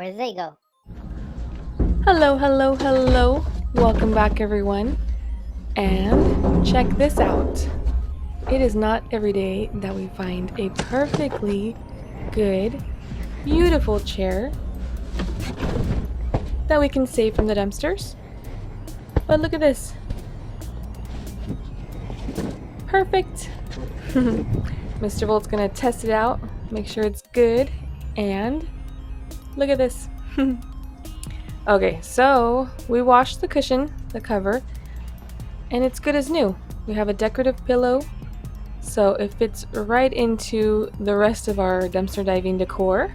Where'd they go? Hello, hello, hello. Welcome back, everyone. And check this out. It is not every day that we find a perfectly good, beautiful chair that we can save from the dumpsters. But look at this. Perfect. Mr. Volt's gonna test it out, make sure it's good, and look at this. Okay, so we washed the cushion, the cover, and it's good as new. We have a decorative pillow, so it fits right into the rest of our dumpster diving decor.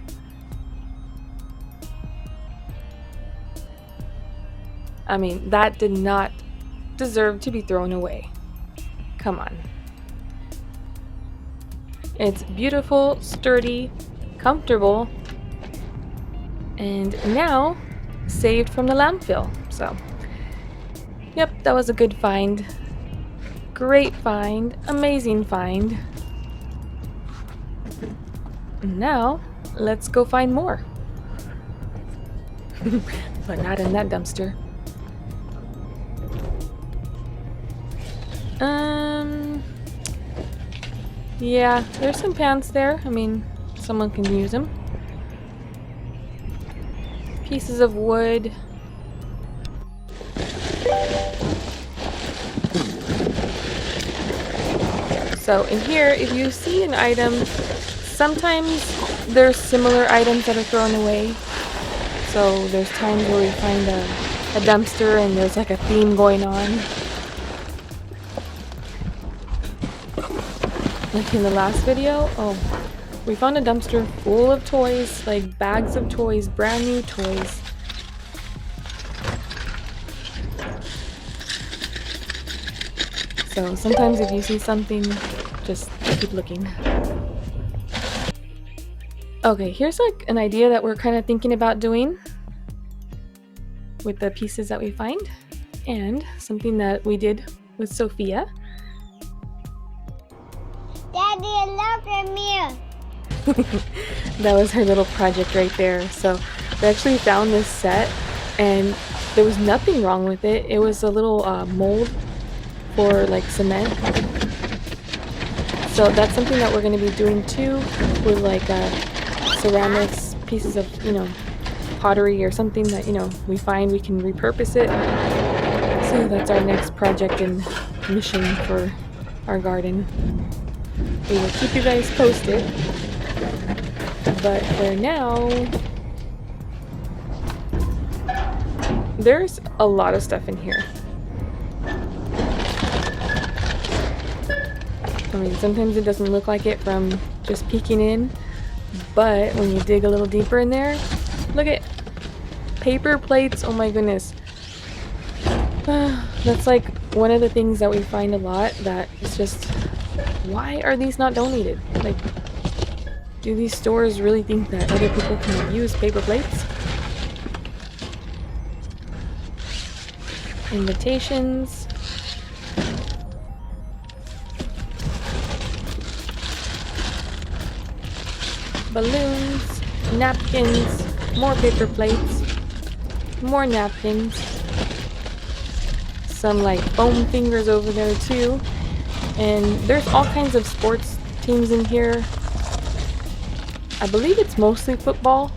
I mean, that did not deserve to be thrown away. Come on. It's beautiful, sturdy, comfortable, and now saved from the landfill. So, yep, that was a good find. Great find, amazing find. Now, let's go find more. But not in that dumpster. Yeah, there's some pants there. I mean, someone can use them. Pieces of wood. So in here, if you see an item, sometimes there's similar items that are thrown away. So there's times where we find a dumpster and there's like a theme going on. Like in the last video, we found a dumpster full of toys, like bags of toys, brand new toys. So sometimes if you see something, just keep looking. Okay, here's like an idea that we're kind of thinking about doing with the pieces that we find, and something that we did with Sophia. Daddy, look at me. That was her little project right there. So we actually found this set and there was nothing wrong with it. It was a little mold for like cement. So that's something that we're going to be doing too with like ceramics, pieces of, pottery or something that, we find we can repurpose it. So that's our next project and mission for our garden. We will keep you guys posted. But for now, there's a lot of stuff in here. I mean, sometimes it doesn't look like it from just peeking in, but when you dig a little deeper in there, look at paper plates. Oh my goodness. That's like one of the things that we find a lot that is just, why are these not donated? Like, do these stores really think that other people can use paper plates? Invitations. Balloons. Napkins. More paper plates. More napkins. Some like foam fingers over there too. And there's all kinds of sports teams in here. I believe it's mostly football.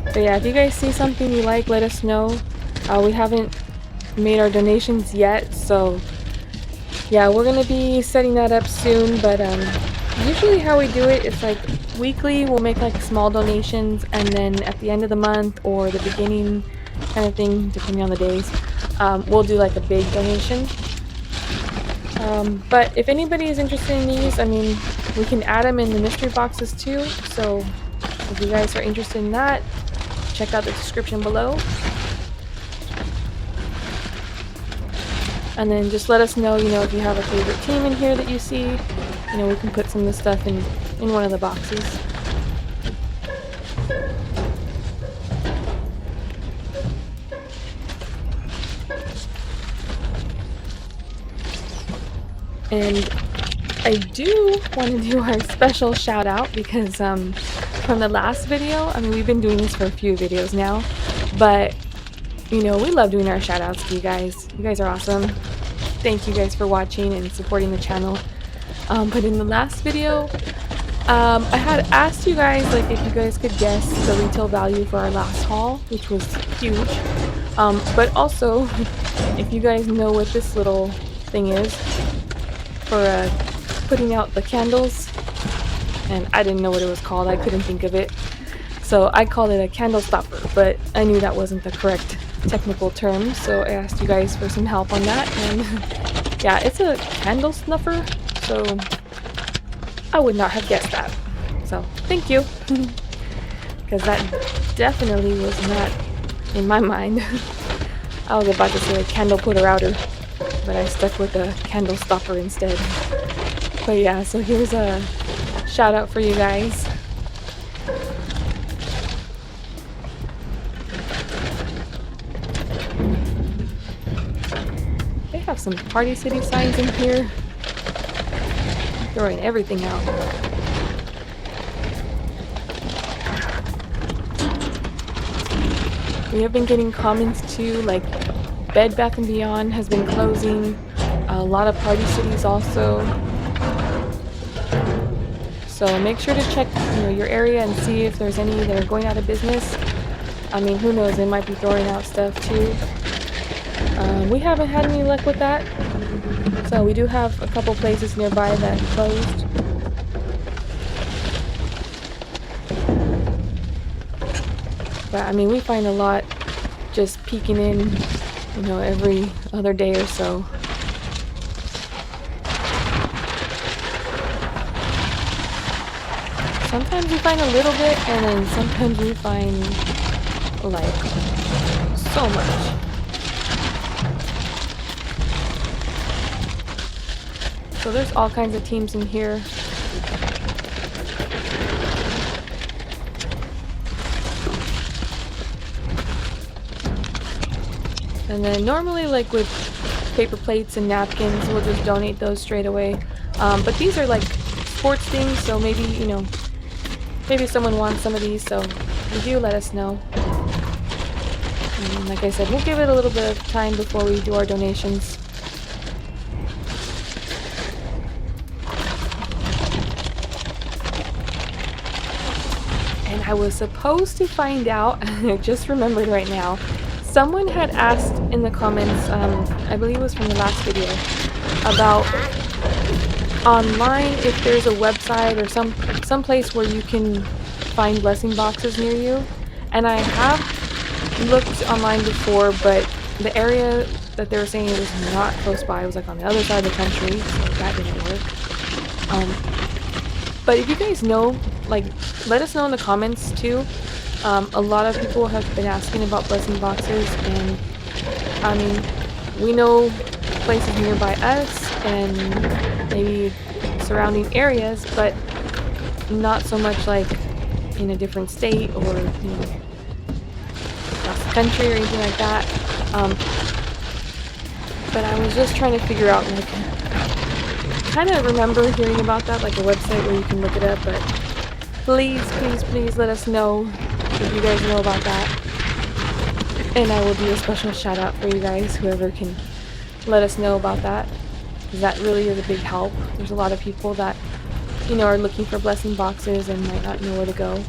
But yeah, if you guys see something you like, let us know. We haven't made our donations yet, so yeah, we're gonna be setting that up soon. But usually how we do it, it's like weekly we'll make like small donations, and then at the end of the month or the beginning kind of thing, depending on the days, we'll do like a big donation. But if anybody is interested in these, I mean, we can add them in the mystery boxes too. So if you guys are interested in that, check out the description below. And then just let us know, if you have a favorite team in here that you see, we can put some of the stuff in one of the boxes. And I do want to do our special shout out because from the last video, I mean, we've been doing this for a few videos now, but you know, we love doing our shout outs to you guys. You guys are awesome. Thank you guys for watching and supporting the channel. But in the last video, I had asked you guys like if you guys could guess the retail value for our last haul, which was huge. But also, if you guys know what this little thing is for putting out the candles, and I didn't know what it was called, I couldn't think of it, so I called it a candle stopper, but I knew that wasn't the correct technical term, so I asked you guys for some help on that, and yeah, it's a candle snuffer, so I would not have guessed that, so thank you, because that definitely was not in my mind. I was about to say a candle putter outer, but I stuck with a candle stopper instead. But yeah, so here's a shout out for you guys. They have some Party City signs in here. Throwing everything out. We have been getting comments too, like Bed Bath & Beyond has been closing. A lot of Party Cities also. So make sure to check, you know, your area and see if there's any that are going out of business. I mean, who knows, they might be throwing out stuff too. We haven't had any luck with that. So we do have a couple places nearby that closed. But I mean, we find a lot just peeking in, you know, every other day or so. Sometimes we find a little bit, and then sometimes we find like so much. So there's all kinds of teams in here. And then normally, like with paper plates and napkins, we'll just donate those straight away. But these are like sports things, so maybe, you know, maybe someone wants some of these, so if you do, let us know. And like I said, we'll give it a little bit of time before we do our donations. And I was supposed to find out, I just remembered right now, someone had asked in the comments, I believe it was from the last video, about online if there's a website or some place where you can find blessing boxes near you. And I have looked online before, but the area that they were saying it was not close by. It was like on the other side of the country, so that didn't work. But if you guys know, like, let us know in the comments too. A lot of people have been asking about blessing boxes, and I mean, we know places nearby us and maybe surrounding areas, but not so much like in a different state or, you know, across the country or anything like that. But I was just trying to figure out, like, kind of remember hearing about that, like a website where you can look it up, but please, please, please let us know if you guys know about that. And I will do a special shout out for you guys, whoever can let us know about that, because that really is a big help. There's a lot of people that, you know, are looking for blessing boxes and might not know where to go.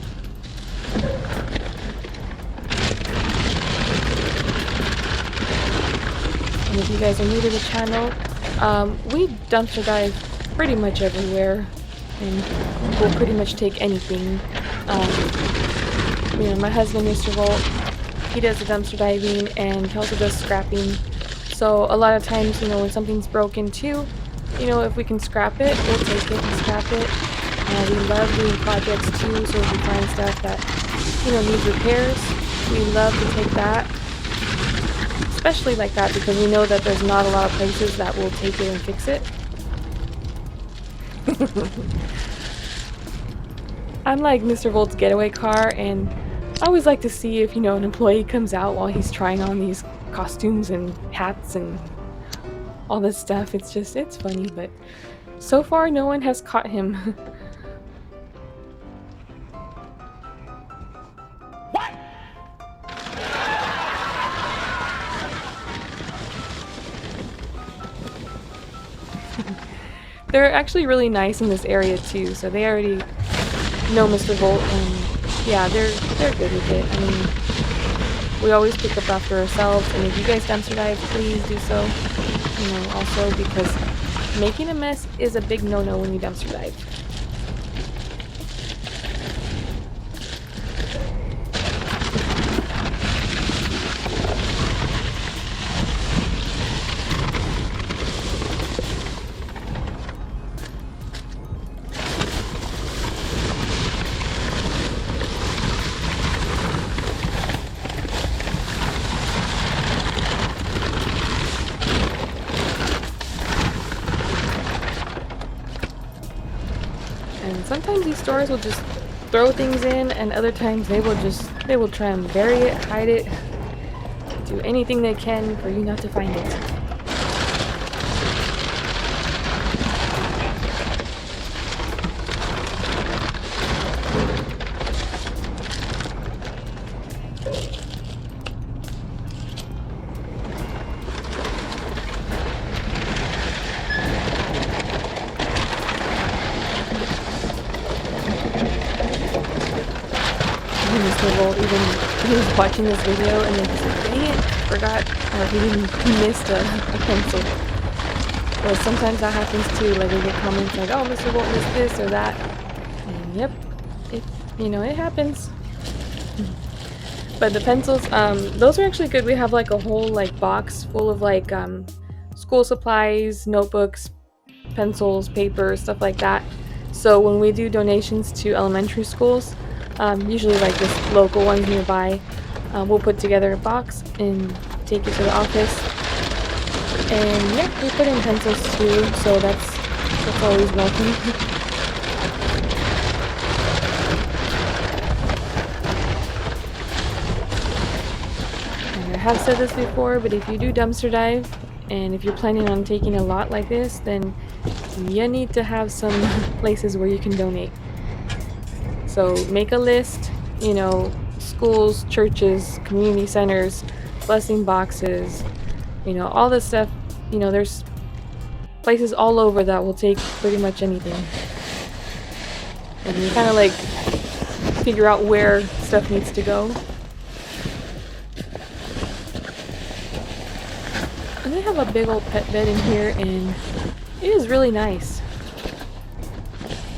And if you guys are new to the channel, we dumpster dive pretty much everywhere, and we'll pretty much take anything. You know, my husband, Mr. Volt, he does the dumpster diving, and he also does scrapping. So a lot of times, you know, when something's broken too, you know, if we can scrap it, we'll take it and scrap it. We love doing projects too, so if we find stuff that, you know, needs repairs, we love to take that. Especially like that, because we know that there's not a lot of places that will take it and fix it. I'm like Mr. Volt's getaway car, and I always like to see if, you know, an employee comes out while he's trying on these costumes and hats and all this stuff. It's funny, but so far no one has caught him. They're actually really nice in this area too, so they already know Mr. Volt, and yeah, they're good with it. I mean, we always pick up after ourselves, and if you guys dumpster dive, please do so. You know, also because making a mess is a big no-no when you dumpster dive. And sometimes these stores will just throw things in, and other times they will try and bury it, hide it, do anything they can for you not to find it. Mr. Volt he was watching this video and then he's like, dang it, forgot, or he missed a pencil. Well, sometimes that happens too, like we get comments like, oh, Mr. Volt missed this or that. And yep, it happens. But the pencils, those are actually good. We have like a whole like box full of like school supplies, notebooks, pencils, paper, stuff like that. So when we do donations to elementary schools, usually like just local ones nearby, we'll put together a box and take it to the office. And yeah, we put in pencils too, so that's always welcome. And I have said this before, but if you do dumpster dive, and if you're planning on taking a lot like this, then you need to have some places where you can donate. So make a list, schools, churches, community centers, blessing boxes, all this stuff. There's places all over that will take pretty much anything. And you kind of like figure out where stuff needs to go. And they have a big old pet bed in here, and it is really nice.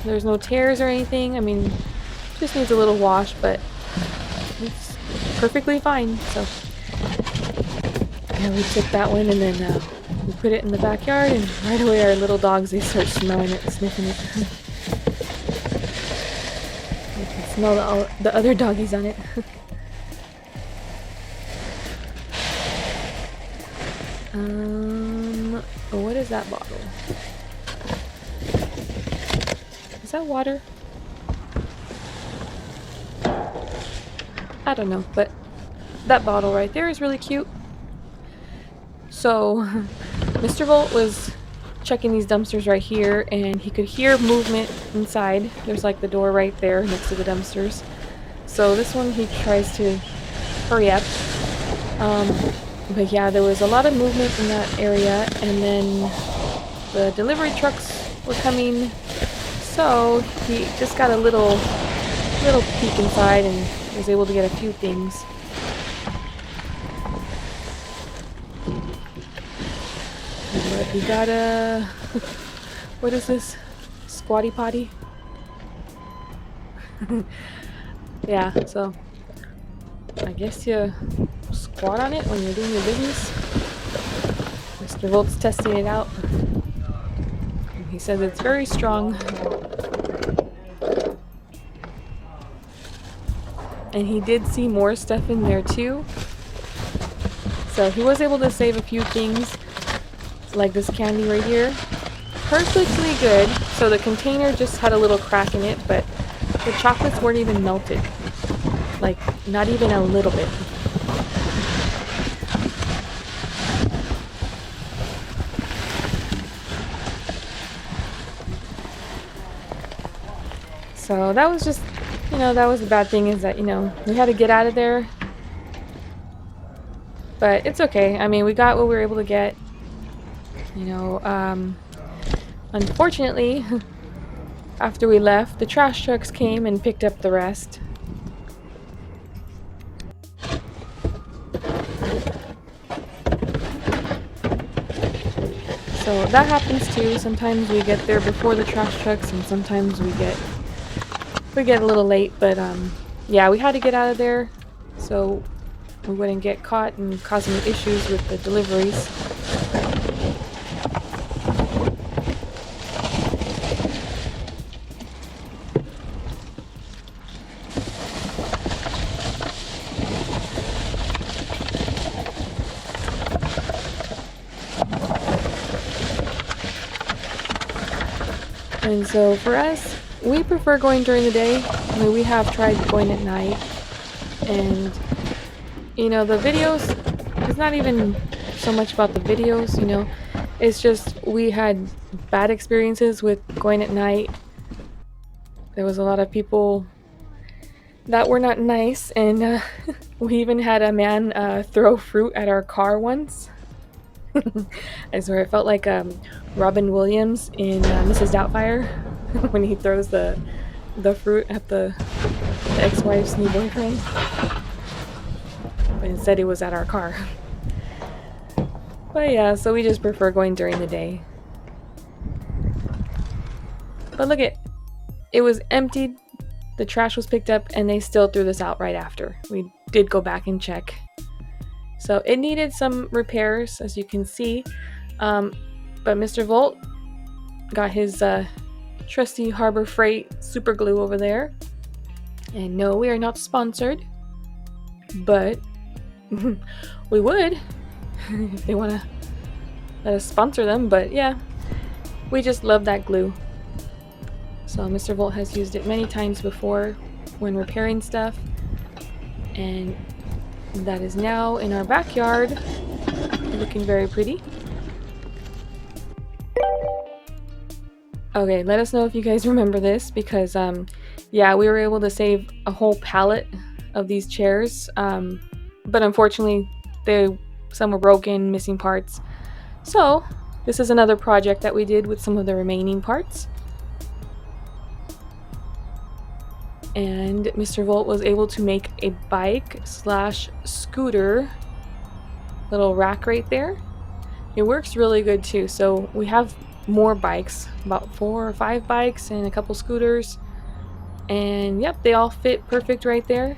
There's no tears or anything. I mean, just needs a little wash, but it's perfectly fine. So yeah, we took that one and then we put it in the backyard, and right away our little dogs, they start smelling it, sniffing it. You can smell the other doggies on it. What is that bottle? Is that water? I don't know, but that bottle right there is really cute. So Mr. Volt was checking these dumpsters right here, and he could hear movement inside. There's like the door right there next to the dumpsters. So this one he tries to hurry up. But yeah, there was a lot of movement in that area, and then the delivery trucks were coming. So he just got a little peek inside and was able to get a few things. But he got a what is this? Squatty potty? Yeah, so I guess you squat on it when you're doing your business. Mr. Volt's testing it out. He says it's very strong. And he did see more stuff in there too. So he was able to save a few things, like this candy right here. Perfectly good. So the container just had a little crack in it, but the chocolates weren't even melted. Like, not even a little bit. So that was just, that was the bad thing, is that, we had to get out of there. But it's okay. I mean, we got what we were able to get. Unfortunately, after we left, the trash trucks came and picked up the rest. So that happens too. Sometimes we get there before the trash trucks, and sometimes we get a little late. But yeah, we had to get out of there so we wouldn't get caught and causing issues with the deliveries. And so for us, we prefer going during the day. I mean, we have tried going at night, and the videos, it's not even so much about the videos, it's just we had bad experiences with going at night. There was a lot of people that were not nice, and we even had a man throw fruit at our car once. I swear, it felt like Robin Williams in Mrs. Doubtfire when he throws the fruit at the ex-wife's new boyfriend. But instead it was at our car. But yeah, so we just prefer going during the day. But look, it was emptied, the trash was picked up, and they still threw this out right after. We did go back and check. So it needed some repairs, as you can see. But Mr. Volt got his trusty Harbor Freight super glue over there. And no, we are not sponsored, but we would if they want to let us sponsor them. But yeah, we just love that glue. So Mr. Volt has used it many times before when repairing stuff, and that is now in our backyard, looking very pretty. Okay, let us know if you guys remember this, because yeah, we were able to save a whole pallet of these chairs, but unfortunately some were broken, missing parts. So this is another project that we did with some of the remaining parts. And Mr. Volt was able to make a bike/scooter little rack right there. It works really good too. So we have more bikes, about 4 or 5 bikes and a couple scooters. And yep, they all fit perfect right there.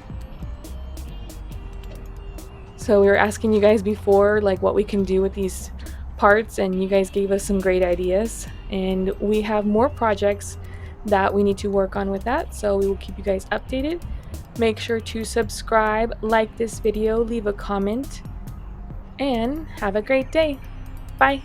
So we were asking you guys before, like, what we can do with these parts, and you guys gave us some great ideas. And we have more projects that we need to work on with that, so we will keep you guys updated. Make sure to subscribe, like this video, leave a comment, and have a great day. Bye.